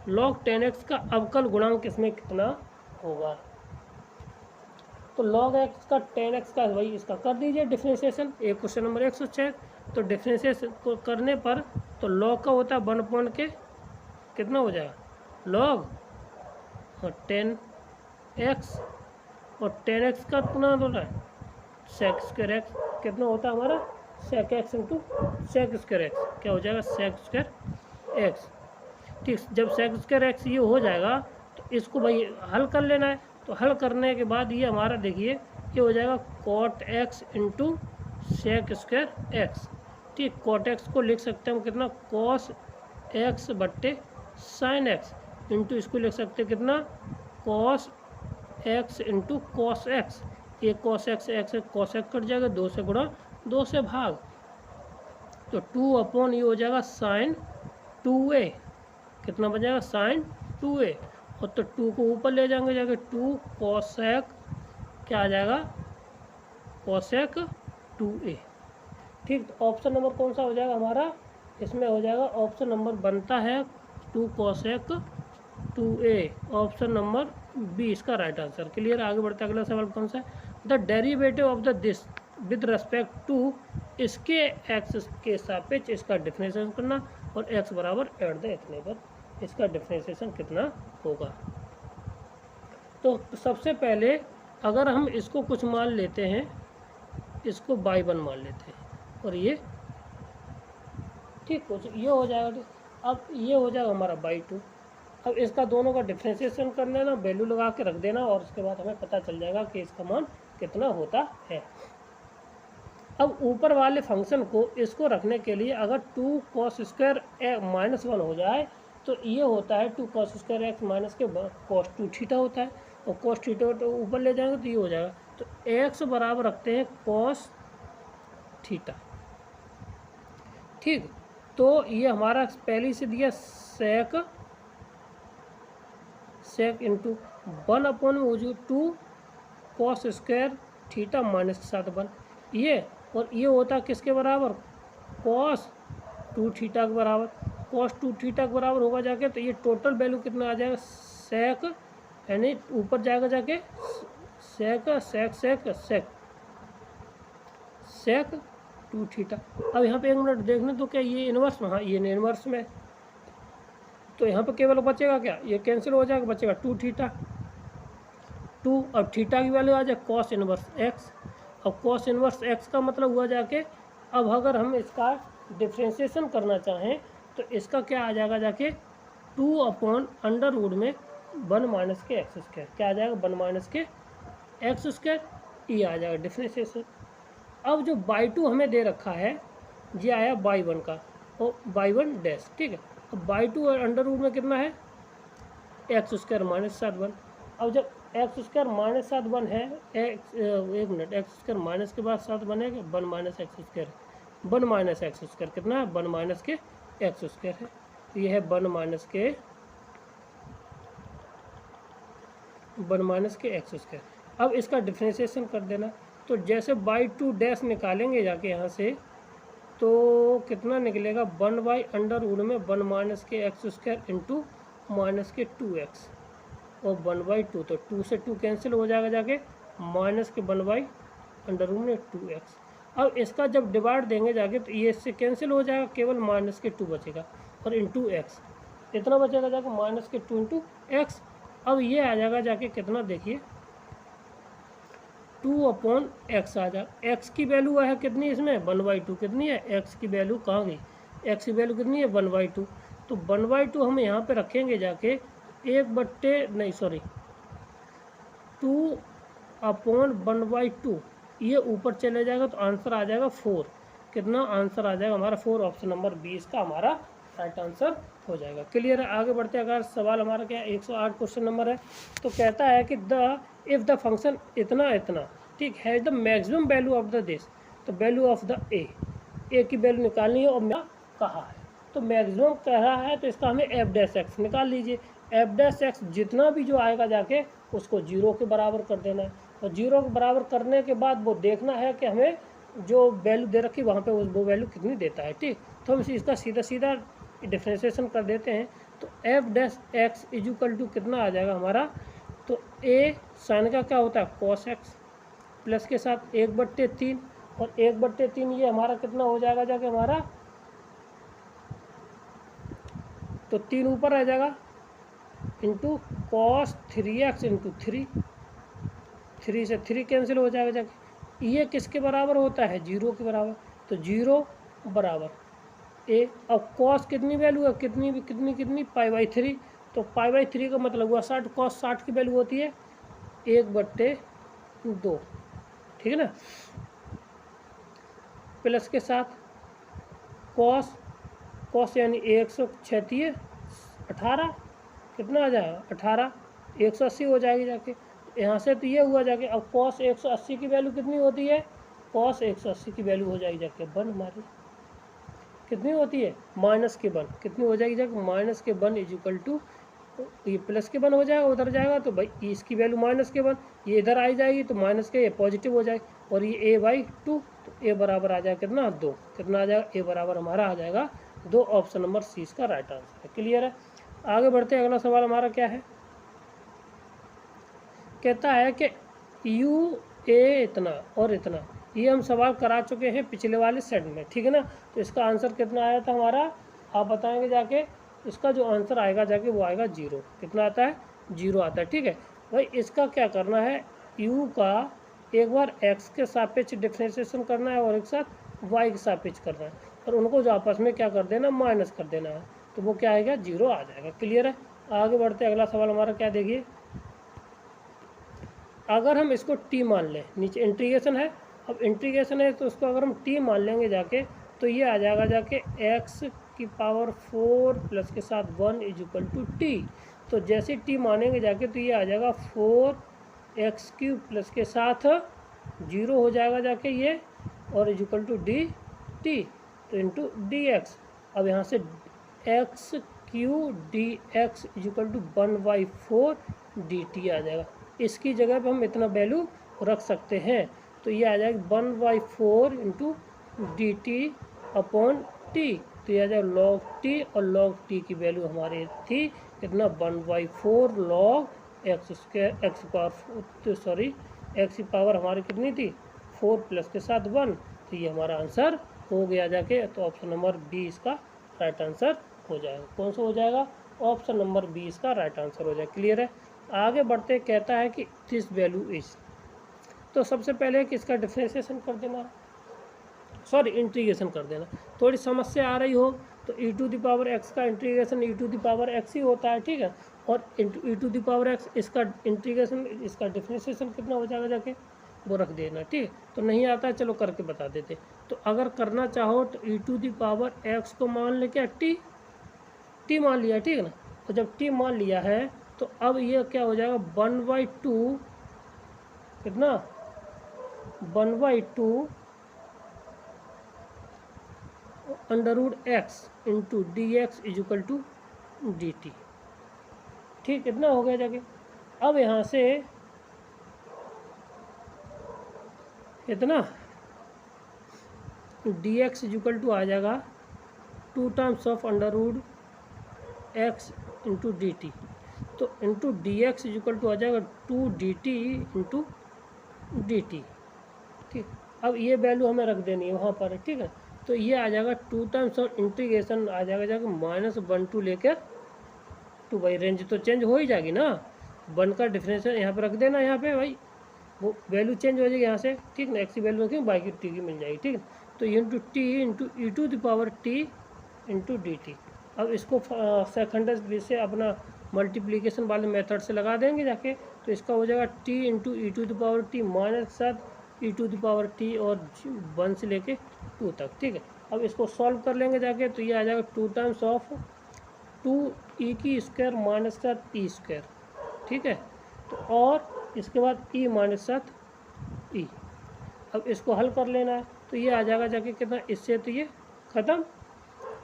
log 10x का अवकल गुणांक इसमें कितना होगा? तो log x का 10x का वही इसका कर दीजिए डिफरेंशिएशन। एक क्वेश्चन नंबर 106 तो डिफरेंशिएशन को करने पर तो log का होता है 1 के कितना हो जाएगा log और 10x, और 10x का कितना होता है sec स्क्वायर x, कितना होता है हमारा sec x into sec square x, क्या हो जाएगा sec स्क्वायर x, ठीक। जब sec स्क्वायर x ये हो जाएगा तो इसको भाई हल कर लेना है। तो हल करने के बाद ये हमारा देखिए ये हो जाएगा cot x into sec square x, ठीक। cot x को लिख सकते हैं हम कितना cos x बट्टे sin x, इंटू इसको लिख सकते हैं कितना cos x into cos x, ये cos x cos x cut जाएगा, 2 से गुणा 2 से भाग, तो 2 अपॉन ये हो जाएगा sin 2a, कितना बन जाएगा sin 2a, और तो 2 को ऊपर ले जाएंगे जाके 2 cosec क्या आ जाएगा cosec 2a, ठीक। तो ऑप्शन नंबर कौन सा हो जाएगा हमारा? इसमें हो जाएगा ऑप्शन नंबर बनता है 2 cosec 2a, option number b इसका राइट आंसर। क्लियर? आगे बढ़ते अगला सवाल कौन सा है? The derivative of the this with respect to, इसके एक्स के सापेक्ष इसका डिफरेंशिएशन करना, और एक्स बराबर एट द इतने पर इसका डिफरेंशिएशन कितना होगा। तो सबसे पहले अगर हम इसको कुछ मान लेते हैं, इसको y1 मान लेते हैं, और ये ठीक कुछ ये हो जाएगा, अब ये हो जाएगा हमारा y2। अब इसका दोनों का डिफरेंशिएशन कर लेना, वैल्यू लगा के रख देना, और उसके बाद हमें पता चल जाएगा कि इसका मान कितना होता है। अब ऊपर वाले फंक्शन को इसको रखने के लिए अगर 2 cos स्क्वायर -1 हो जाए तो ये होता है 2 cos स्क्वायर x माइनस के cos 2 थीटा होता है, और cos थीटा तो ऊपर ले जाएंगे तो ये हो जाएगा, तो x बराबर रखते हैं cos थीटा, ठीक। तो ये हमारा पहले से दिया sec into 1/2 cos square theta minus के साथ 1, ये, और ये होता है किसके बराबर cos 2 थीटा के बराबर, cos 2 थीटा के बराबर होगा जाके, तो ये टोटल वैल्यू कितना आ जाएगा sec, यानी ऊपर जाएगा जाके sec 2 थीटा। अब यहाँ पे एक मिनट देखने तो क्या ये इन्वर्स में, हाँ ये इन्वर्स में, तो यहाँ पे केवल बचेगा क्या, ये कैंसिल हो जाएगा, बचेगा 2 थीटा 2, अब थीटा की वैल्यू आ जाए cos इन्वर्स x, अब cos इन्वर्स x का मतलब हुआ जाके, अब अगर हम इसका डिफ्रेंशिएशन करना चाहें तो इसका क्या आ जाएगा जाके 2/√में 1 माइनस के एक्स स्क्वायर, क्या आ जाएगा 1 माइनस के एक्स स्क्वायर, ये आ जाएगा डिफ्रेंशिएशन। अब जो y2 हमें दे रखा है ये आया y1 का, और y1 डैश, ठीक है। अब y2 अंडर रूट में कितना है एक्स स्क्वायर माइनस 7/1, अब जब एक्स स्क्वायर माइनस 7/1 है, एक मिनट, एक्स स्क्वायर माइनस के बाद 7 बनेगा 1 minus x square, 1 minus x square कितना है 1 माइनस के एक्स स्क्वायर है, तो ये है 1 माइनस के एक्स स्क्वायर। अब इसका डिफ्रेंशिएशन कर देना, तो जैसे y2 डैश निकालेंगे जाके यहाँ से, तो कितना निकलेगा 1/√में 1 माइनस के एक्स स्क्वायर इंटू माइनस के 2x, और 1/2, तो 2 से 2 कैंसिल हो जाएगा जाके, माइनस के 1/2x। अब इसका जब डिवाइड देंगे जाके तो ये इससे कैंसिल हो जाएगा, केवल माइनस के 2 बचेगा और इंटू एक्स, इतना बचेगा जाके माइनस के 2 इंटू एक्स। अब ये आ जाएगा जाके कितना, देखिए 2/x आ जाएगा। एक्स की वैल्यू है कितनी इसमें, 1/2 कितनी है, एक्स की वैल्यू कहाँ गई, एक्स की वैल्यू कितनी है 1/2, तो 1/2 हम यहाँ पे रखेंगे जाके 2/1/2, ये ऊपर चले जाएगा तो आंसर आ जाएगा 4। कितना आंसर आ जाएगा हमारा 4, ऑप्शन नंबर 20 का हमारा राइट आंसर हो जाएगा। क्लियर है, आगे बढ़ते हैं। अगर सवाल हमारा क्या 108 क्वेश्चन नंबर है, तो कहता है कि इफ़ द फंक्शन इतना इतना, ठीक है, the maximum value of the this, तो वैल्यू ऑफ द ए की वैल्यू निकालनी है और मैं कहा है, तो मैक्सिमम कह रहा है तो इसका हमें f' निकाल लीजिए। f' जितना भी जो आएगा जाके उसको 0 के बराबर कर देना है, और 0 के बराबर करने के बाद वो देखना है कि हमें जो वैल्यू दे रखी वहाँ पे वो वैल्यू कितनी देता है, ठीक। तो हम इसका सीधा सीधा डिफ्रेंशिएशन कर देते हैं, तो f' इक्वल टू कितना आ जाएगा हमारा, तो a साइन का क्या होता है cos x, प्लस के साथ 1/3, और 1/3 ये हमारा कितना हो जाएगा जाके हमारा, तो 3 ऊपर आ जाएगा इंटू cos 3x इंटू 3 से 3 कैंसिल हो जाएगा जाके, ये किसके बराबर होता है 0 के बराबर, तो 0 बराबर ए। अब cos कितनी वैल्यू है, कितनी π/3, तो π/3 का मतलब हुआ 60, cos 60 की वैल्यू होती है 1/2, ठीक है ना, प्लस के साथ cos यानी 136 18, कितना आ जाएगा 18, 180 हो जाएगी जाके, यहाँ से तो ये हुआ जाके। अब cos 180 की वैल्यू कितनी होती है, cos 180 की वैल्यू हो जाएगी जाके 1, हमारी कितनी होती है माइनस के 1, कितनी हो जाएगी जाके माइनस के 1 इक्वल टू, ये प्लस के 1 हो जाएगा, उधर जाएगा तो भाई इसकी वैल्यू माइनस के 1, ये इधर आई जाएगी तो माइनस के ये पॉजिटिव हो जाएगी, और ये a/2, तो a बराबर आ जाएगा कितना 2, कितना आ जाएगा a बराबर हमारा आ जाएगा 2, ऑप्शन नंबर सी इसका राइट आंसर है। क्लियर है, आगे बढ़ते हैं। अगला सवाल हमारा क्या है, कहता है कि a इतना और इतना, ये हम सवाल करा चुके हैं पिछले वाले सेट में, ठीक है ना, तो इसका आंसर कितना आया था हमारा, आप बताएंगे जाके, इसका जो आंसर आएगा जाके वो आएगा 0, कितना आता है 0 आता है, ठीक है भाई। इसका क्या करना है, u का एक बार x के सापेक्ष डिफरेंशिएशन करना है और एक साथ y के सापेक्ष करना है, और उनको जो आपस में क्या कर देना माइनस कर देना है, तो वो क्या आएगा 0 आ जाएगा। क्लियर है, आगे बढ़ते हैं। अगला सवाल हमारा क्या, देखिए अगर हम इसको t मान लें, नीचे इंटीग्रेशन है, अब इंटीग्रेशन है तो उसको अगर हम t मान लेंगे जाके, तो ये आ जाएगा जाके x की पावर 4 प्लस के साथ 1 इक्वल टू t, तो जैसे t मानेंगे जाके तो ये आ जाएगा 4x³ प्लस के साथ 0 हो जाएगा जाके ये, और इक्वल टू dt, तो इंटू dx। अब यहाँ से x³ dx equal to 1/4 dt आ जाएगा, इसकी जगह पे हम इतना वैल्यू रख सकते हैं, तो ये आ जाएगा 1/4 इंटू dt/t, तो यह आ जाएगा log t, और log t की वैल्यू हमारी थी कितना 1/4 log x की पावर हमारी कितनी थी 4 प्लस के साथ 1, तो ये हमारा आंसर हो गया जाके, तो ऑप्शन नंबर 20 का राइट आंसर हो जाएगा। कौन सा हो जाएगा, ऑप्शन नंबर 20 का राइट आंसर हो जाएगा। क्लियर है, आगे बढ़ते कहता है कि दिस वैल्यू इज, तो सबसे पहले कि इसका डिफरेंशिएशन कर देना, इंटीग्रेशन कर देना। थोड़ी समस्या आ रही हो तो e⁻x का इंटीग्रेशन e⁻x ही होता है, ठीक है, और e⁻x इसका इंटीग्रेशन, इसका डिफरेंशिएशन कितना हो जाएगा जाके वो रख देना, ठीक है। तो नहीं आता है, चलो करके बता देते। तो अगर करना चाहो तो e⁻x को मान ले क्या t मान लिया, ठीक है ना, तो जब t मान लिया है तो अब ये क्या हो जाएगा 1/2, कितना 1/2 √x into dx equal to dt, ठीक, कितना हो गया जाके। अब यहाँ से कितना dx इक्वल टू आ जाएगा 2 times of √x into dt, तो into d x equal to आ जाएगा 2 dt इंटू डी टी। ठीक, अब ये वैल्यू हमें रख देनी है वहाँ पर, ठीक है। तो ये आ जाएगा 2 टाइम्स और इंटीग्रेशन आ जाएगा -1 to लेकर 2, भाई रेंज तो चेंज हो ही जाएगी ना, 1 का डिफरेंशियल यहाँ पे रख देना, यहाँ पे भाई वो वैल्यू चेंज हो जाएगी यहाँ से, ठीक ना, एक्स की वैल्यू रखेंगे, बाई की टी की मिल जाएगी, ठीक है। तो into t into e to the power t into d t. अब इसको सेकंड से अपना मल्टीप्लिकेशन वाले मेथड से लगा देंगे जाके, तो इसका हो जाएगा t into e to the power t minus के साथ e to the power t और 1 से लेके 2 तक, ठीक है। अब इसको सॉल्व कर लेंगे जाके, तो ये आ जाएगा 2 टाइम्स ऑफ 2 की स्क्वायर माइनस के साथ ई स्क्वायर, ठीक है। तो और इसके बाद ई माइनस के साथ ई। अब इसको हल कर लेना है, तो ये आ जाएगा जाके कितना, इससे तो ये ख़त्म,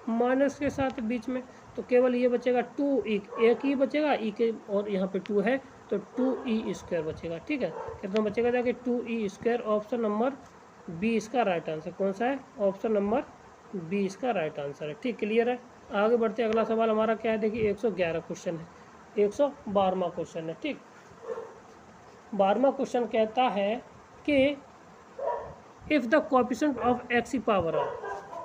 माइनस के साथ बीच में, तो केवल ये बचेगा 2 एक ही बचेगा ई के, और यहाँ पे 2 है तो 2e स्क्वायर बचेगा, ठीक है। कितना बचेगा जाके 2e square. Option number b इसका राइट आंसर कौन सा है, ऑप्शन नंबर बी इसका राइट आंसर है, ठीक, क्लियर है। आगे बढ़ते अगला सवाल हमारा क्या है, देखिए 111 क्वेश्चन है, 112वां क्वेश्चन है, ठीक। 12वां क्वेश्चन कहता है कि if the coefficient of x की पावर आर,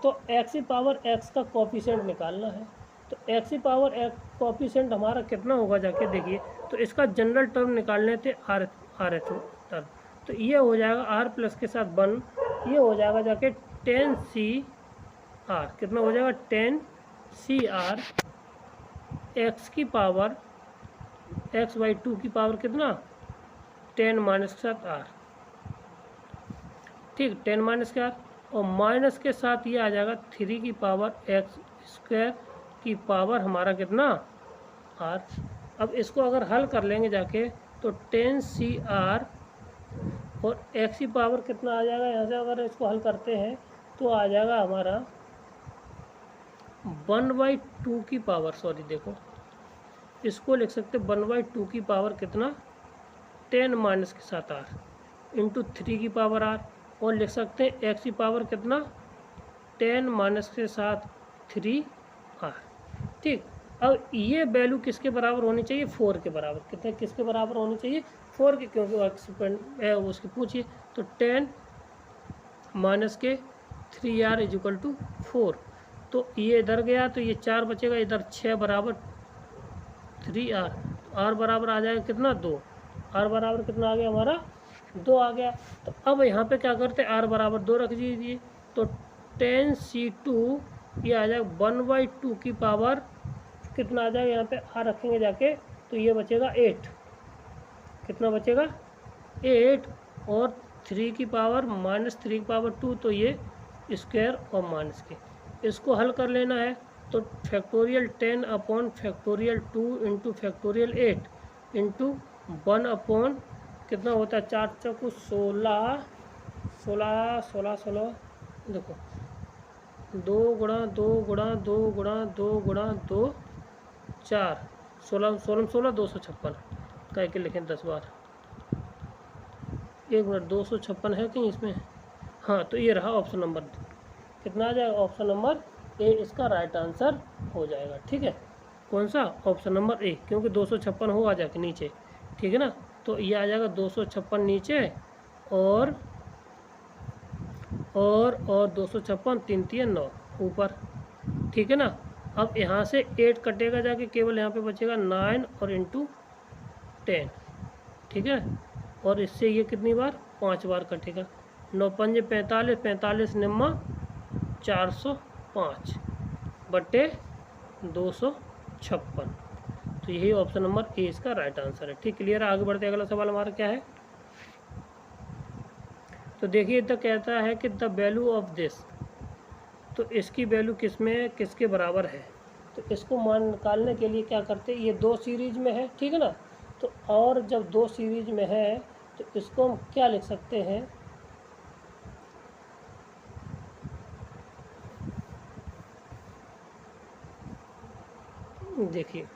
तो एक्स की पावर एक्स का कोएफिशिएंट निकालना है। तो एक्स की पावर एक्स कोएफिशिएंट हमारा कितना होगा जाके देखिए, तो इसका जनरल टर्म निकालने थे आर एच टर्म, तो ये हो जाएगा आर प्लस के साथ 1, ये हो जाएगा जाके 10 CR, कितना हो जाएगा 10 CR एक्स की पावर x/2 की पावर कितना 10 माइनस के साथ r, ठीक, 10 माइनस के r, और माइनस के साथ ये आ जाएगा 3 की पावर एक्स स्क्वायर की पावर हमारा कितना r। अब इसको अगर हल कर लेंगे जाके, तो 10 CR और x की पावर कितना आ जाएगा, यहाँ से अगर इसको हल करते हैं तो आ जाएगा हमारा 1/2 की पावर, सॉरी देखो इसको लिख सकते 1/2 की पावर कितना 10 माइनस के साथ r इंटू 3 की पावर r, और लिख सकते हैं x की पावर कितना 10 माइनस के साथ 3r, ठीक। अब ये वैल्यू किसके बराबर होनी चाहिए, 4 के बराबर, कितने किसके बराबर होनी चाहिए 4 के, क्योंकि एक्सपेंड उसकी पूछिए। तो 10 माइनस के 3r इक्वल टू 4, तो ये इधर गया तो ये 4 बचेगा, इधर 6 बराबर 3r, r बराबर आ जाएगा कितना 2, r बराबर कितना आ गया हमारा 2 आ गया। तो अब यहाँ पे क्या करते हैं, r बराबर 2 रख दीजिए, तो 10 C2 ये आ जाएगा 1/2 की पावर कितना आ जाएगा, यहाँ पे r रखेंगे जाके, तो ये बचेगा 8, कितना बचेगा 8, और 3 की पावर माइनस 3 की पावर 2, तो ये स्क्वायर और माइनस के, इसको हल कर लेना है। तो factorial 10 upon factorial 2 into factorial 8 into 1 upon कितना होता है 4 चौको 16 16 16 16, देखो 2 गुणा 2 गुणा 2 गुणा 2 गुणा 2 4 16 16 16 256 कह के लिखें 10 बार, 1 मिनट 256 है कहीं इसमें, हाँ, तो ये रहा ऑप्शन नंबर, कितना आ जाएगा ऑप्शन नंबर ए इसका राइट आंसर हो जाएगा, ठीक है। कौन सा, ऑप्शन नंबर ए, क्योंकि 256 हो आ जाके नीचे, ठीक है ना, तो ये आ जाएगा 256 नीचे और 256 3 3 9 ऊपर, ठीक है ना। अब यहाँ से 8 कटेगा जाके, केवल यहाँ पे बचेगा 9 और इंटू 10, ठीक है, और इससे ये कितनी बार 5 बार कटेगा, 9 पंजे 45 45 निम्मा 405 बटे 256, तो यही ऑप्शन नंबर ए इसका राइट आंसर है, ठीक, क्लियर है। आगे बढ़ते अगला सवाल हमारा क्या है, तो देखिए तो कहता है कि द वैल्यू ऑफ दिस, तो इसकी वैल्यू किस में किसके बराबर है, तो इसको मान निकालने के लिए क्या करते हैं, ये 2 सीरीज में है, ठीक है ना, तो और जब 2 सीरीज में है तो इसको हम क्या लिख सकते हैं, देखिए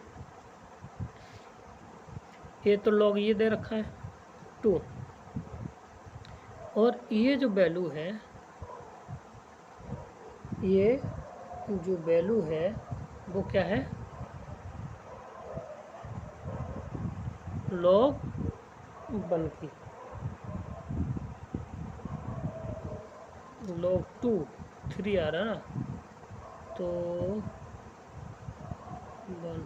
ये तो लॉग ये दे रखा है 2, और ये जो वैल्यू है, ये जो वैल्यू है वो क्या है log 1 की log 2 3 आ रहा है ना, तो 1।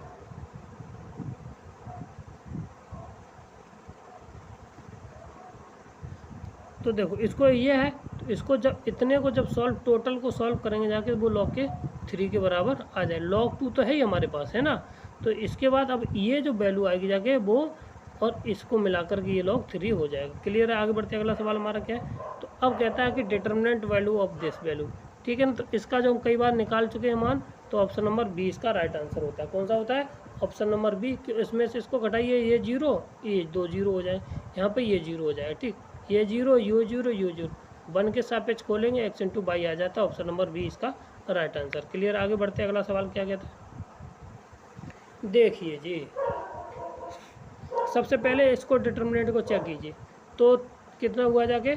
तो देखो इसको ये है, तो इसको जब इतने को जब सॉल्व टोटल को सॉल्व करेंगे जाके वो log के 3 के बराबर आ जाए। log 2 तो है ही हमारे पास, है ना। तो इसके बाद अब ये जो वैल्यू आएगी जाके वो और इसको मिलाकर के ये log 3 हो जाएगा। क्लियर है। आगे बढ़ते अगला सवाल हमारा क्या है, तो अब कहता है कि determinant value of this value, ठीक है ना। तो इसका जो हम कई बार निकाल चुके हैं मान, तो ऑप्शन नंबर 20 का राइट आंसर होता है। कौन सा होता है? Option number b. इसमें से इसको घटाइए, ये 0 ये 2 0 हो जाए, यहाँ पे ये 0 हो जाएगा, ठीक। ये 0 यू 0 यू 0 1 के सापेक्ष खोलेंगे, x इंटू बाई आ जाता है। ऑप्शन नंबर बी इसका राइट आंसर। क्लियर। आगे बढ़ते अगला सवाल क्या कहता है, देखिए जी। सबसे पहले इसको डिटर्मिनेंट को चेक कीजिए, तो कितना हुआ जाके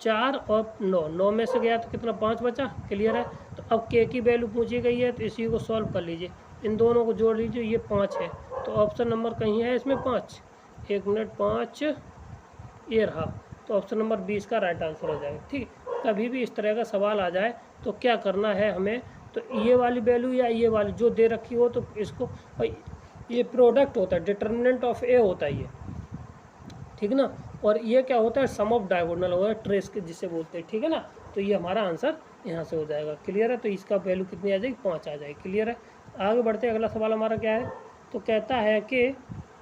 4 और 9 में से गया तो कितना 5 बचा। क्लियर है। तो अब के की वैल्यू पूछी गई है, तो इसी को सॉल्व कर लीजिए, इन दोनों को जोड़ लीजिए, ये 5 है। तो ऑप्शन नंबर कहीं है इसमें 5, 1 मिनट 5 ये रहा। तो ऑप्शन नंबर 20 का राइट आंसर हो जाएगा, ठीक है। कभी भी इस तरह का सवाल आ जाए तो क्या करना है हमें, तो ये वाली वैल्यू या ये वाली जो दे रखी हो, तो इसको, ये प्रोडक्ट होता है, डिटर्मिनेंट ऑफ ए होता है ये, ठीक ना। और ये क्या होता है, सम ऑफ डायगोनल होता है, ट्रेस के जिसे बोलते हैं, ठीक है ना। तो ये हमारा आंसर यहाँ से हो जाएगा। क्लियर है। तो इसका वैल्यू कितनी आ जाएगी, 5 आ जाएगी। क्लियर है। आगे बढ़ते हैं अगला सवाल हमारा क्या है, तो कहता है कि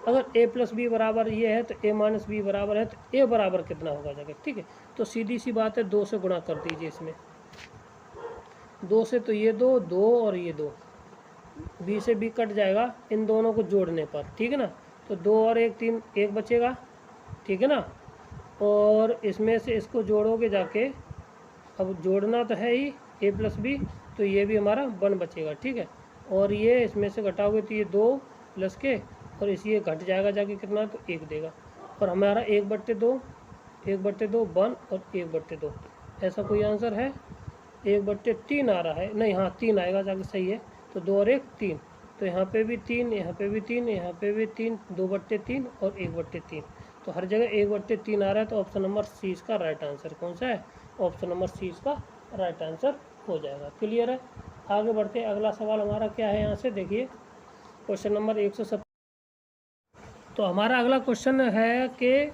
अगर a प्लस बी बराबर ये है, तो a माइनस बी बराबर है, तो a बराबर कितना होगा जाएगा, ठीक है। तो सीधी सी बात है, 2 से गुणा कर दीजिए इसमें, 2 से, तो ये 2 2 और ये 2, b से b कट जाएगा इन दोनों को जोड़ने पर, ठीक है ना। तो 2 और 1 3, 1 बचेगा, ठीक है ना। और इसमें से इसको जोड़ोगे जाके, अब जोड़ना तो है ही a प्लस बी, तो ये भी हमारा 1 बचेगा, ठीक है। और ये इसमें से घटाओगे तो ये 2 प्लस के, और इसी ये घट जाएगा जाके कितना, तो 1 देगा। और हमारा 1/2 1/2 1 और 1/2, ऐसा कोई आंसर है। 1/3 आ रहा है, नहीं हाँ 3 आएगा जाके, सही है। तो 2 और 1 3, तो यहाँ पे भी 3, यहाँ पे भी 3, यहाँ पे भी 3, 2/3 और 1/3, तो हर जगह 1/3 आ रहा है। तो ऑप्शन नंबर सी इसका राइट आंसर कौन सा है, ऑप्शन नंबर सी इसका राइट आंसर हो जाएगा। क्लियर है। आगे बढ़ते अगला सवाल हमारा क्या है, यहाँ से देखिए क्वेश्चन नंबर 170। तो हमारा अगला क्वेश्चन है कि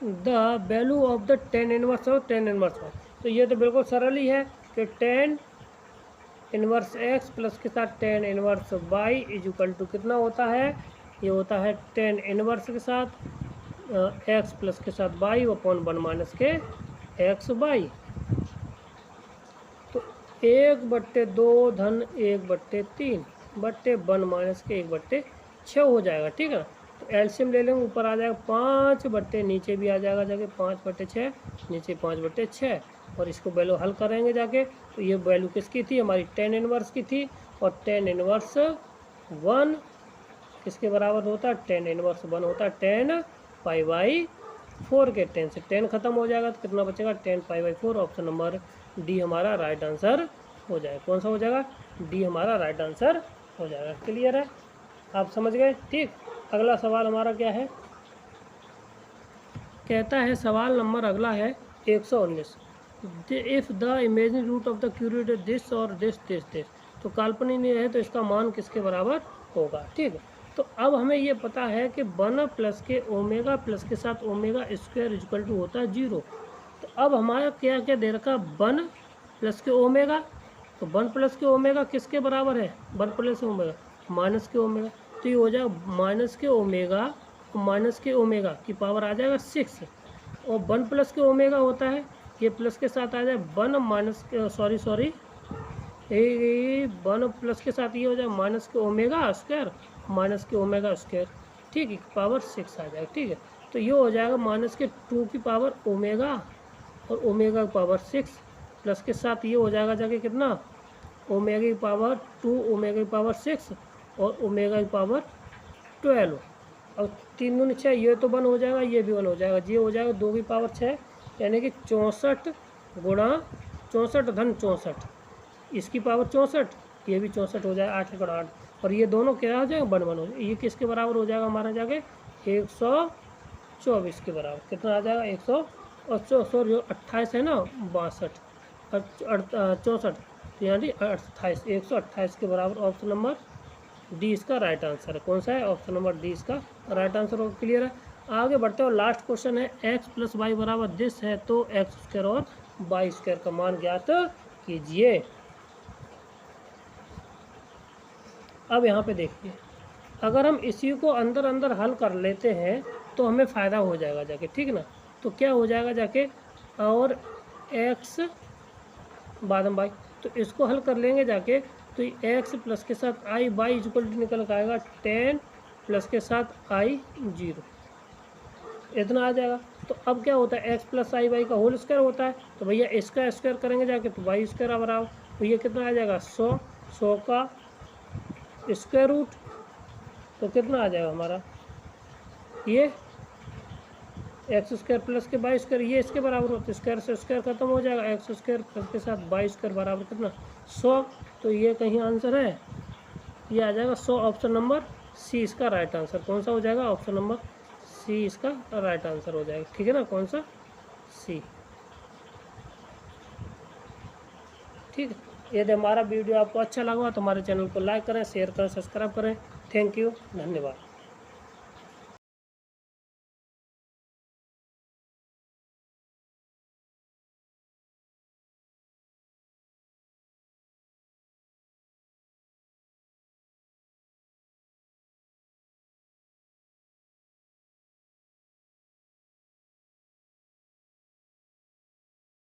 the value of the tan inverse और टेन इनवर्स वाई। तो ये तो बिल्कुल सरल ही है कि टेन इनवर्स एक्स प्लस के साथ tan inverse y is equal to कितना होता है, ये होता है टेन इनवर्स के साथ एक्स प्लस के साथ वाई अपॉन 1 माइनस के एक्स वाई। तो 1/2 धन 1/3 बट्टे 1 माइनस के 1/6 हो जाएगा, ठीक है। तो एलसीएम ले लेंगे, ऊपर आ जाएगा 5 बट्टे, नीचे भी आ जाएगा जाके 5/6, नीचे 5/6, और इसको वैल्यू हल करेंगे जाके। तो ये वैल्यू किसकी थी, हमारी टेन इनवर्स की थी। और टेन इनवर्स 1 किसके बराबर होता है, टेन इनवर्स 1 होता है 10 पाई/4 के। 10 से 10 खत्म हो जाएगा, तो कितना बचेगा 10 पाई/4। ऑप्शन नंबर डी हमारा राइट आंसर हो जाएगा। कौन सा हो जाएगा, डी हमारा राइट आंसर हो जाएगा। क्लियर है, आप समझ गए, ठीक। अगला सवाल हमारा क्या है, कहता है सवाल नंबर अगला है 119। If the imaginary root of the cubic this और दिस दिस दिस, तो काल्पनिक नहीं है तो इसका मान किसके बराबर होगा, ठीक है। तो अब हमें ये पता है कि 1 प्लस के ओमेगा प्लस के साथ ओमेगा स्क्वायर इक्वल टू होता है 0। तो अब हमारा क्या क्या दे रखा, 1 प्लस के ओमेगा, तो 1 प्लस के ओमेगा किसके बराबर है, 1 प्लस ओमेगा माइनस के ओमेगा, तो ये हो जाएगा माइनस के ओमेगा की पावर आ जाएगा 6। और 1 प्लस के ओमेगा होता है, ये प्लस के साथ आ जाए 1 माइनस के 1 प्लस के साथ ये हो जाए माइनस के ओमेगा स्क्वायर, ठीक है, पावर 6 आ जाएगा, ठीक है। तो ये हो जाएगा माइनस के 2 की पावर ओमेगा और ओमेगा की पावर 6, प्लस के साथ ये हो जाएगा जाके कितना, ओमेगा की पावर 2, ओमेगा की पावर 6 और ओमेगा की पावर 12। और 3 दूनी 6, ये तो 1 हो जाएगा, ये भी 1 हो जाएगा, ये हो जाएगा 2 की पावर 6, यानी कि 64 गुणा 64 धन 64, इसकी पावर 64, ये भी 64 हो जाएगा, 8 गुणा 8, और ये दोनों क्या हो जाएगा 1 1 हो जाएगा। ये किसके बराबर हो जाएगा हमारा जाके, 124 के बराबर। कितना आ जाएगा 100 और 28 है ना 62 और 64, तो यानी 28, 128 के बराबर। ऑप्शन नंबर डी इसका राइट आंसर है। कौन सा है? ऑप्शन नंबर डी इसका राइट आंसर होगा। क्लियर है। आगे बढ़ते हो, लास्ट क्वेश्चन है x + y बराबर दिस है तो x² और y² का मान ज्ञात कीजिए। अब यहाँ पे देखिए, अगर हम इसी को अंदर अंदर हल कर लेते हैं तो हमें फ़ायदा हो जाएगा जाके, ठीक ना। तो क्या हो जाएगा जाके, और x बाद में y, तो इसको हल कर लेंगे जाके, तो x प्लस के साथ i y इक्वल टू निकल कर आएगा 10 प्लस के साथ i 0, इतना आ जाएगा। तो अब क्या होता है, x प्लस आई वाई का होल स्क्वायर होता है, तो भैया इसका स्क्वायर करेंगे जाके तो वाई स्क्वायर बराबर, तो ये कितना आ जाएगा 100 का स्क्वायर रूट, तो कितना आ जाएगा हमारा ये x² प्लस के वाई स्क्वायर, ये इसके बराबर होता है, स्क्वायर से स्क्वायर खत्म हो जाएगा, x² प्लस के साथ वाई स्क्वायर बराबर कितना 100। तो ये कहीं आंसर है, ये आ जाएगा 100। ऑप्शन नंबर सी इसका राइट आंसर। कौन सा हो जाएगा? ऑप्शन नंबर सी इसका राइट आंसर हो जाएगा, ठीक है ना। कौन सा? सी। ठीक है। यदि हमारा वीडियो आपको अच्छा लगा तो हमारे चैनल को लाइक करें, शेयर करें, सब्सक्राइब करें। थैंक यू, धन्यवाद।